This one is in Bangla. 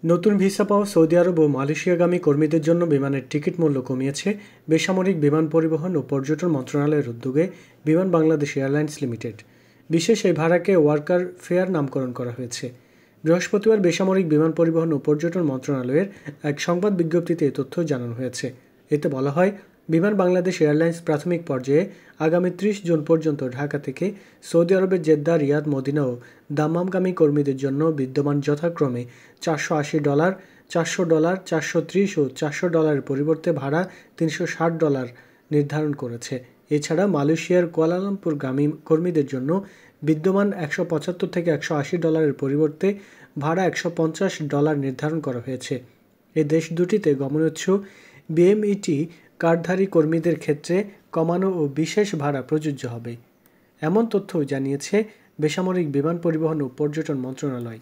নতুন ভিসা পাওয়া সৌদি আরব ও মালয়েশিয়াগামী কর্মীদের জন্য বিমানের টিকিট মূল্য কমিয়েছে বেসামরিক বিমান পরিবহন ও পর্যটন মন্ত্রণালয়ের উদ্যোগে বিমান বাংলাদেশ এয়ারলাইন্স লিমিটেড। বিশেষ এই ভাড়াকে ওয়ার্কার ফেয়ার নামকরণ করা হয়েছে। বৃহস্পতিবার বেসামরিক বিমান পরিবহন ও পর্যটন মন্ত্রণালয়ের এক সংবাদ বিজ্ঞপ্তিতে এ তথ্য জানানো হয়েছে। এতে বলা হয়, বিমান বাংলাদেশ এয়ারলাইন্স প্রাথমিক পর্যায়ে আগামী 30 জুন পর্যন্ত ঢাকা থেকে সৌদি আরবের জেদ্দা, রিয়াদ, মদিনা ও দাম্মামগামী কর্মীদের জন্য বিদ্যমান যথাক্রমে $480, $400, $430 ও $400 পরিবর্তে ভাড়া $360 নির্ধারণ করেছে। এছাড়া মালয়েশিয়ার কুয়ালালামপুরগামী কর্মীদের জন্য বিদ্যমান $175 থেকে $180 পরিবর্তে ভাড়া $150 নির্ধারণ করা হয়েছে। এ দেশ দুটিতে গমনোচ্ছু বিএমইটি কার্ডধারী কর্মীদের ক্ষেত্রে কমানো ও বিশেষ ভাড়া প্রযোজ্য হবে, এমন তথ্য জানিয়েছে বেসামরিক বিমান পরিবহন ও পর্যটন মন্ত্রণালয়।